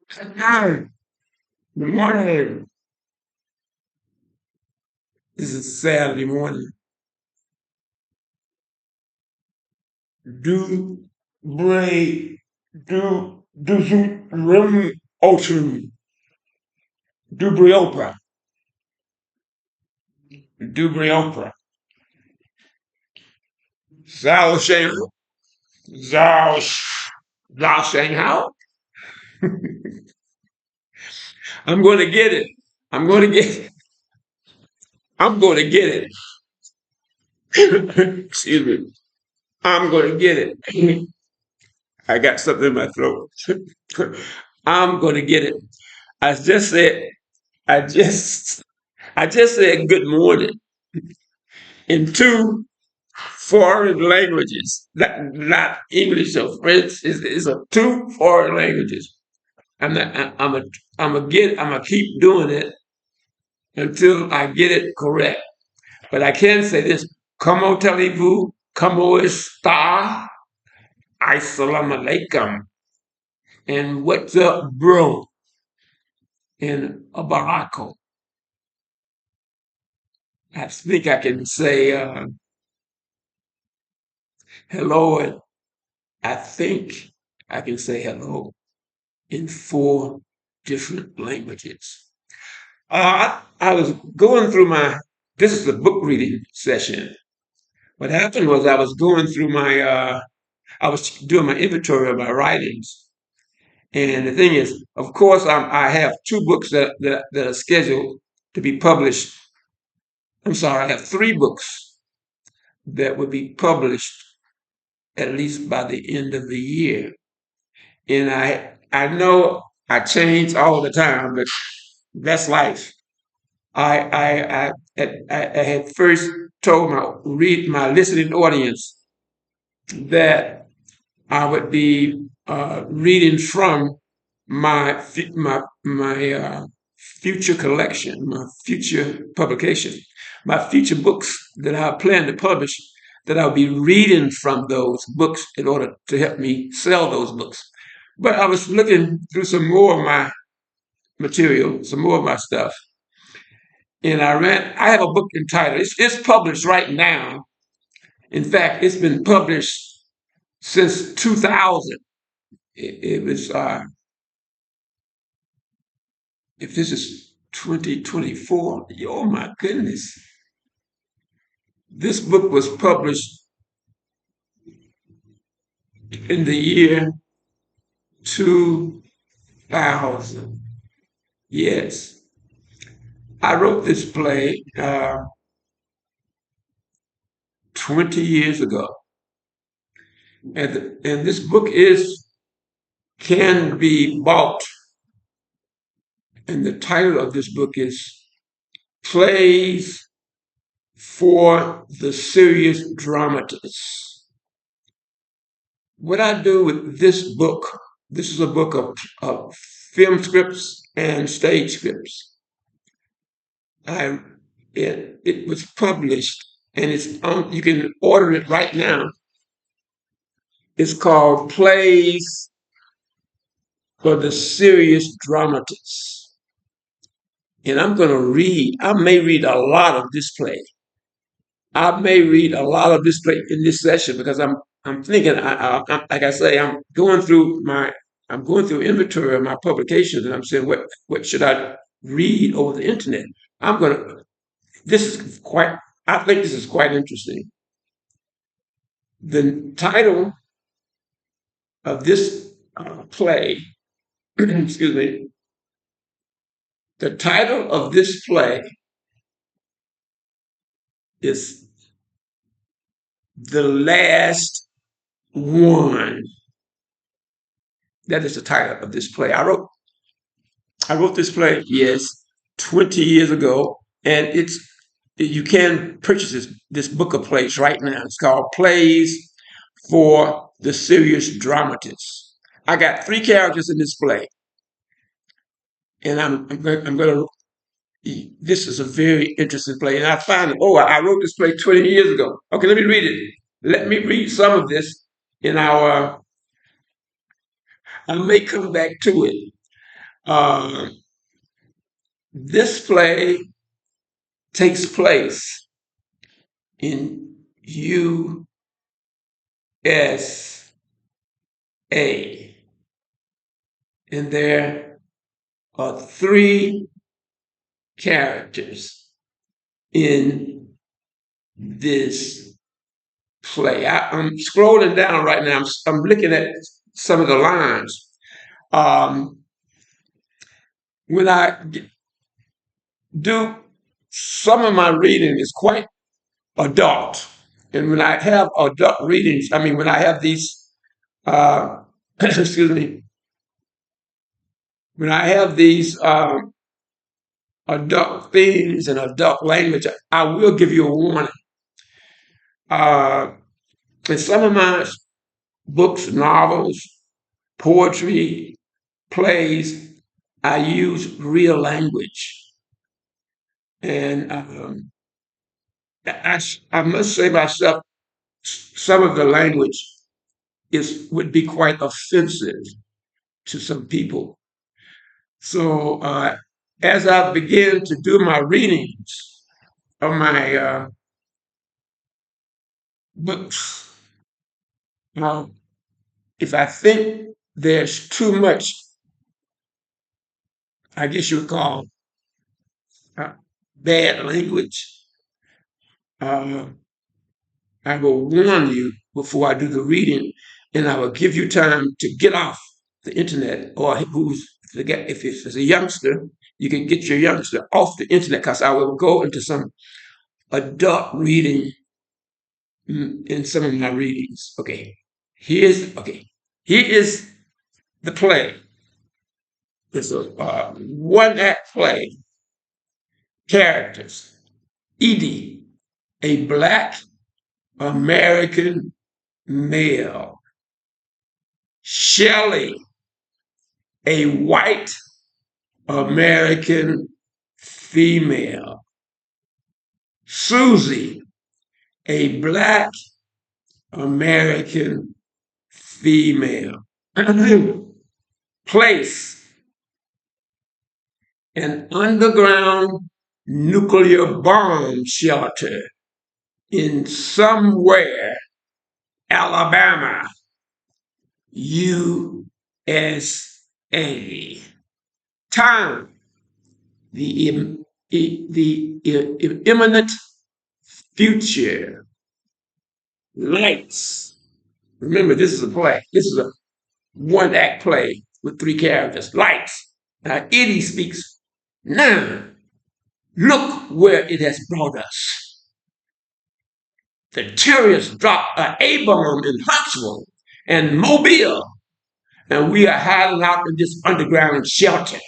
Hi, good morning. This is Saturday morning. Do bray do some rum ocean do bray opera do bray opera. Zhao Sheng Zhao Zhao Sheng Hao. I'm going to get it. I'm going to get it. I'm going to get it. Excuse me. I'm going to get it. I got something in my throat. I'm going to get it. I just said. I just I just said good morning in two foreign languages, not English or French. It's a two foreign languages. I'm not, I'm gonna keep doing it until I get it correct. But I can say this: Como televu, como está, assalamu alaikum, and what's up, bro? In a barako. I think I can say hello, and I think I can say hello in four different languages. I was going through this is a book reading session. What happened was I was doing my inventory of my writings. And the thing is, of course, I have two books that are scheduled to be published. I'm sorry, I have three books that will be published at least by the end of the year. And I know I change all the time, but that's life. I had first told my listening audience that I would be reading from my future collection, my future publication, my future books that I plan to publish. That I'll be reading from those books in order to help me sell those books. But I was looking through some more of my material, some more of my stuff, and I have a book entitled, it's published right now. In fact, it's been published since 2000. It was, if this is 2024, oh my goodness. This book was published in the year 2000. Yes. I wrote this play 20 years ago. And this book can be bought. And the title of this book is Plays for the Serious Dramatist. What I do with this book, this is a book of film scripts and stage scripts. I it was published and it's on, you can order it right now. It's called Plays for the Serious Dramatist. And I may read a lot of this play. I may read a lot of this play in this session because I'm thinking, like I say, I'm going through inventory of my publications, and I'm saying, what should I read over the internet? I'm gonna. This is quite. I think this is quite interesting. The title of this play, excuse me, the title of this play is The Last One. That is the title of this play. I wrote this play, yes, 20 years ago, and you can purchase this book of plays right now. It's called Plays for the Serious Dramatist. I got three characters in this play, and I'm going to. This is a very interesting play, and I find I wrote this play 20 years ago. Okay, let me read it. Let me read some of this in our. I may come back to it. Uh, this play takes place in USA, and there are three characters in this play. I'm scrolling down right now. I'm looking at some of the lines. Um, when I do some of my reading is quite adult, and when I have adult readings, I mean when I have these, excuse me, when I have these adult themes and adult language, I will give you a warning. In some of my books, novels, poetry, plays, I use real language. And I must say myself, some of the language would be quite offensive to some people. So as I begin to do my readings of my books, uh, if I think there's too much, I guess you would call uh, bad language, uh, I will warn you before I do the reading, and I will give you time to get off the internet, or if it's a youngster, you can get your youngster off the internet because I will go into some adult reading in some of my readings. Okay. Here is the play. It's a one act play. Characters: Edie, a Black American male; Shelley, a white American female; Susie, a Black American female. Place: an underground nuclear bomb shelter in somewhere, Alabama, USA. Time: the imminent future. Lights: remember, this is a play. This is a one act play with three characters. Lights: now Eddie speaks. Now, look where it has brought us. The terrorists dropped an A bomb in Huntsville and Mobile, and we are hiding out in this underground shelter.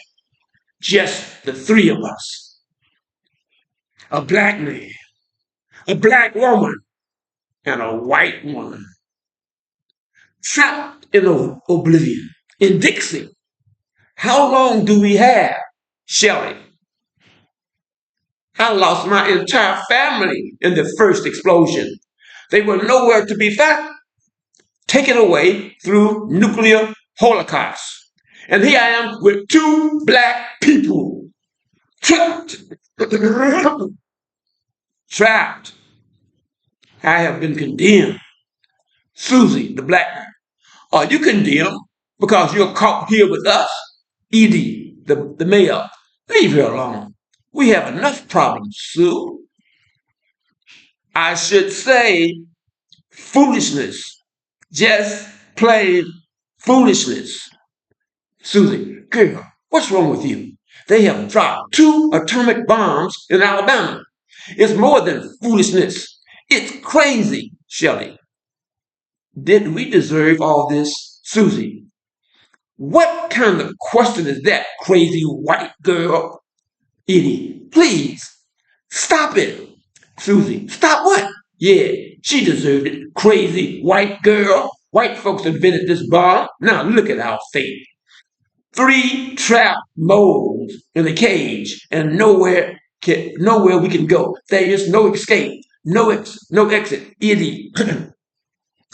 Just the three of us. A black man, a black woman, and a white woman. Trapped in oblivion. In Dixie. How long do we have, Shelley? I lost my entire family in the first explosion. They were nowhere to be found. Taken away through nuclear holocaust. And here I am with two black people. Trapped. Trapped. I have been condemned. Susie, the black man. Are you condemned because you're caught here with us? Edie, the male. Leave her alone. We have enough problems, Sue. I should say foolishness. Just plain foolishness. Susie, girl, what's wrong with you? They have dropped 2 atomic bombs in Alabama. It's more than foolishness. It's crazy, Shelley. Didn't we deserve all this, Susie? What kind of question is that, crazy white girl? Edie, please, stop it. Susie, stop what? Yeah, she deserved it, crazy white girl. White folks invented this bomb. Now look at our fate. 3 trapped moles in a cage and nowhere we can go. There is no escape, no exit. Edie,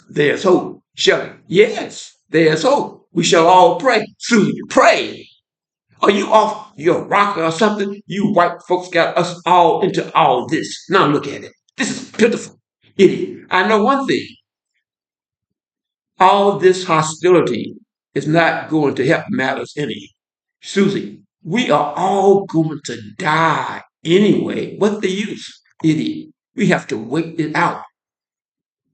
there's hope. Shelley, yes, there's hope. We shall all pray. Susie, pray. Are you off your rocker or something? You white folks got us all into all this. Now look at it. This is pitiful. Idiot. I know one thing. All this hostility is not going to help matters any. Susie, we are all going to die anyway. What's the use? Idiot. We have to wait it out.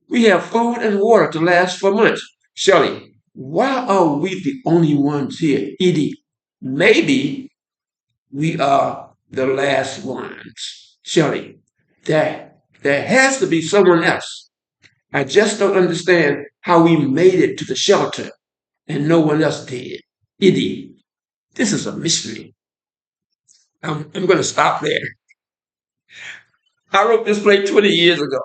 We have food and water to last for months. Shelley, why are we the only ones here? Idiot. Maybe we are the last ones. Shelley, there has to be someone else. I just don't understand how we made it to the shelter and no one else did. Idiot. This is a mystery. I'm going to stop there. I wrote this play 20 years ago.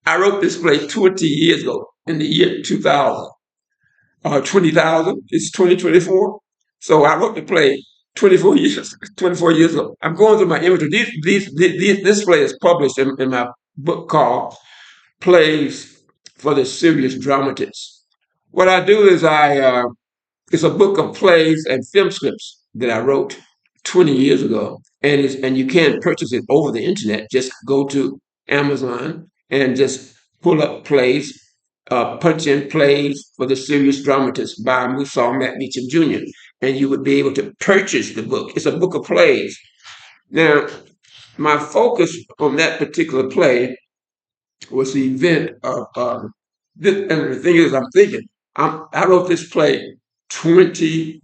I wrote this play 20 years ago in the year 2000. 20,000. It's 2024. So I wrote the play 24 years ago. I'm going through my inventory. This play is published in my book called Plays for the Serious Dramatist. What I do is it's a book of plays and film scripts that I wrote 20 years ago. And you can't purchase it over the internet. Just go to Amazon and just pull up plays, punch in Plays for the Serious Dramatist by MUSAU MattmeachamJR. And you would be able to purchase the book. It's a book of plays. Now, my focus on that particular play was the event of this, and the thing is, I'm thinking, I wrote this play 20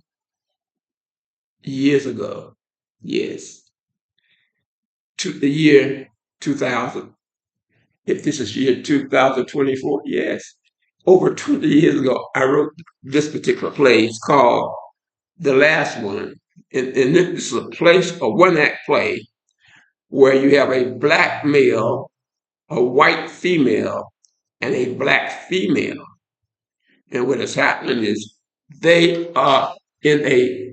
years ago. Yes, to the year 2000. If this is year 2024, yes. Over 20 years ago, I wrote this particular play. It's called The Last One. And this is a one act play where you have a black male, a white female, and a black female. And what is happening is they are in a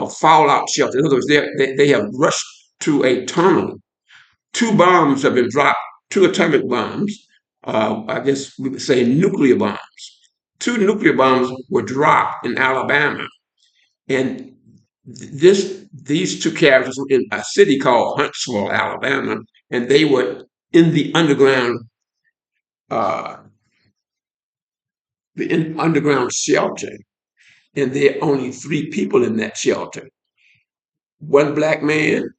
fallout shelter. In other words, they have rushed to a tunnel. Two bombs have been dropped, two atomic bombs. I guess we would say nuclear bombs. Two nuclear bombs were dropped in Alabama, and these two characters were in a city called Huntsville, Alabama, and they were in uh, the underground shelter, and there are only three people in that shelter: one black man,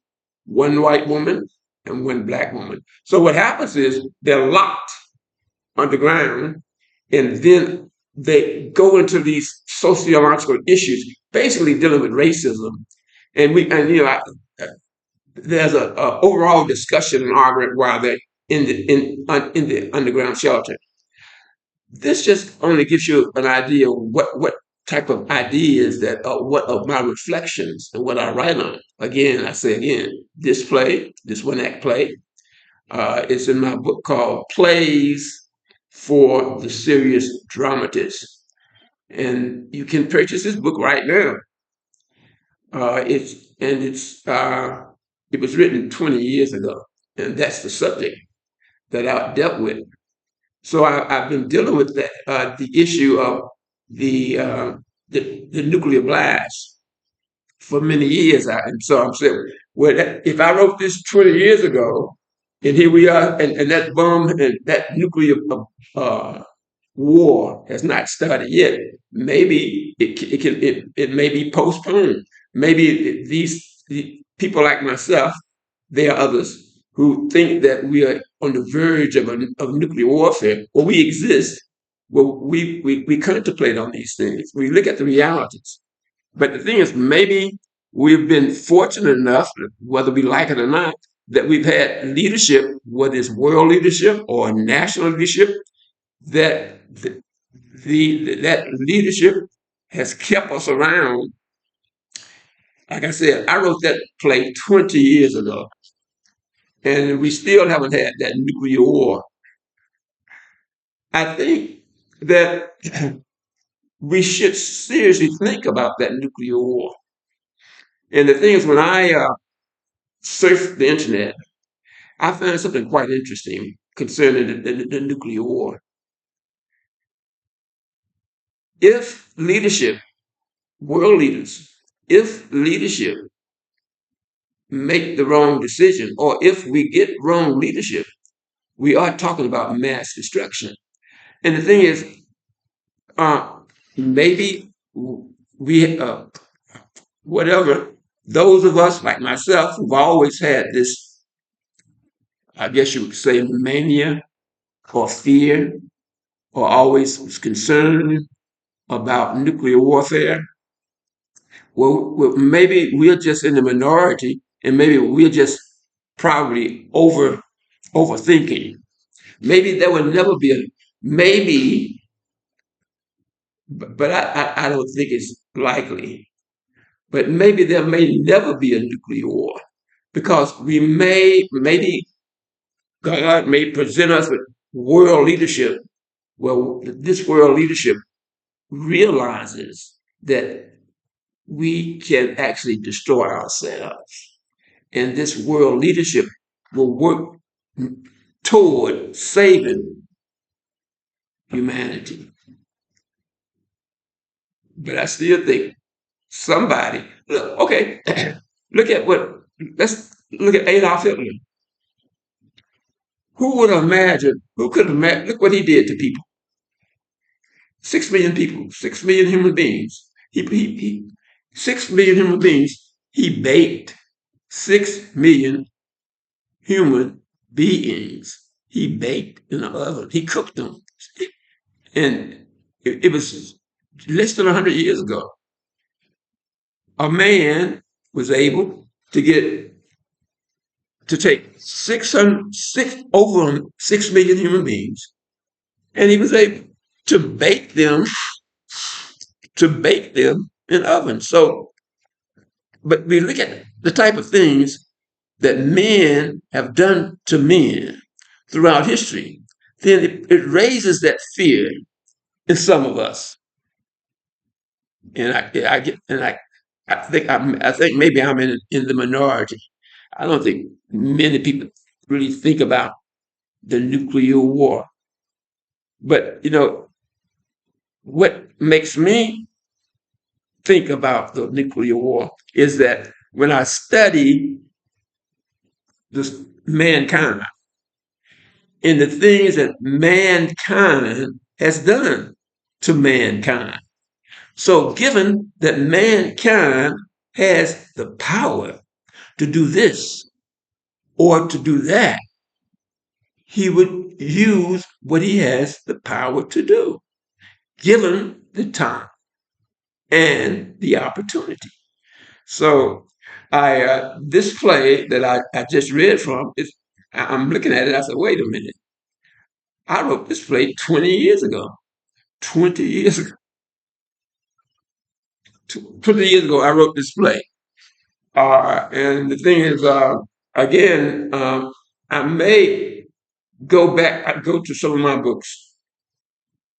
one white woman, and one black woman. So what happens is they're locked underground, and then they go into these sociological issues, basically dealing with racism. There's a overall discussion and argument while they're in the underground shelter. This just only gives you an idea of what type of ideas that what of my reflections and what I write on. Again, I say again, this one act play, is in my book called Plays for the Serious Dramatist. And you can purchase this book right now. It was written 20 years ago, and that's the subject that I dealt with. So I've been dealing with the issue of the, uh, the nuclear blast for many years. And so I'm saying, well, if I wrote this 20 years ago, and here we are, and that bomb and that nuclear uh, war has not started yet, maybe it may be postponed. Maybe the people like myself, there are others who think that we are on the verge of nuclear warfare, or we exist. Well, we contemplate on these things. We look at the realities. But the thing is, maybe we've been fortunate enough, whether we like it or not, that we've had leadership, whether it's world leadership or national leadership, that that leadership has kept us around. Like I said, I wrote that play 20 years ago, and we still haven't had that nuclear war. I think that we should seriously think about that nuclear war. And the thing is, when I surfed the internet, I found something quite interesting concerning the nuclear war. If leadership, world leaders, if leadership make the wrong decision, or if we get wrong leadership, we are talking about mass destruction. And the thing is, uh, maybe we, whatever, those of us like myself who've always had this, I guess you would say, mania or fear, or always was concerned about nuclear warfare. Well, maybe we're just in the minority, and maybe we're just probably overthinking. Maybe there will never be a maybe, but I don't think it's likely. But maybe there may never be a nuclear war because maybe God may present us with world leadership. Well, this world leadership realizes that we can actually destroy ourselves. And this world leadership will work toward saving humanity. But I still think somebody, look, okay, let's look at Adolf Hitler. Who could imagine, look what he did to people. 6 million people, 6 million human beings. 6 million human beings. He baked 6 million human beings. He baked in the oven. He cooked them. And it was less than 100 years ago. A man was able to take over 6 million human beings, and he was able to bake them in ovens. So, but we look at the type of things that men have done to men throughout history, then it raises that fear in some of us. And I get, and I think maybe I'm in the minority. I don't think many people really think about the nuclear war. But what makes me think about the nuclear war is that when I study this mankind and the things that mankind has done to mankind. So given that mankind has the power to do this or to do that, he would use what he has the power to do, given the time and the opportunity. So this play that I just read from is I'm looking at it. I said, wait a minute. I wrote this play 20 years ago. 20 years ago. 20 years ago, I wrote this play. And the thing is, again, I may go back, I go to some of my books,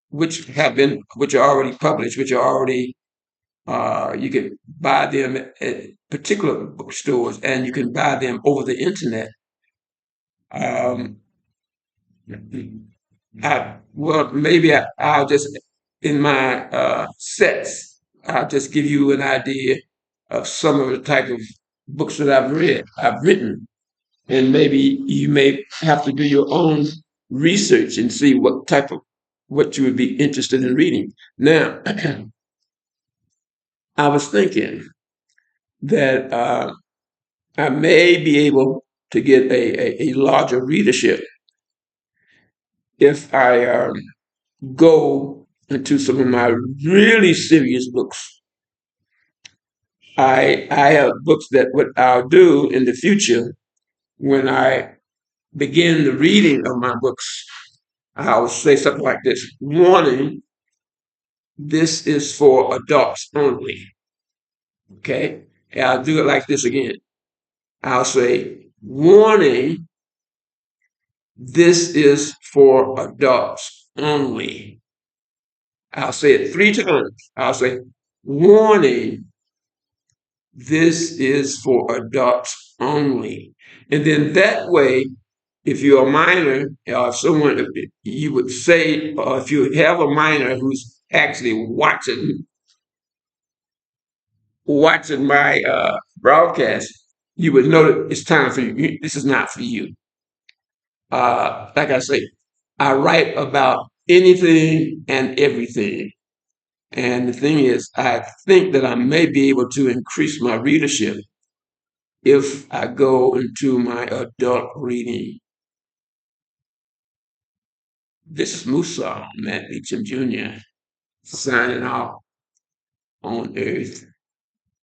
which are already published, which are already, you can buy them at particular bookstores, and you can buy them over the internet. Um, Maybe I'll just, in my sets, I'll just give you an idea of some of the type of books that I've written, and maybe you may have to do your own research and see what you would be interested in reading. Now, I was thinking that I may be able to get a larger readership if I go into some of my really serious books. I have books that what I'll do in the future when I begin the reading of my books, I'll say something like this: warning, this is for adults only. Okay? And I'll do it like this again. I'll say, warning, this is for adults only. I'll say it 3 times. I'll say, warning, this is for adults only. And then that way, if you're a minor, or if someone, you would say, or if you have a minor who's actually watching, watching my broadcast, you would know that it's time for you. This is not for you. Like I say, I write about anything and everything. And the thing is, I think that I may be able to increase my readership if I go into my adult reading. This is MUSAU MattmeachamJR signing off on Earth.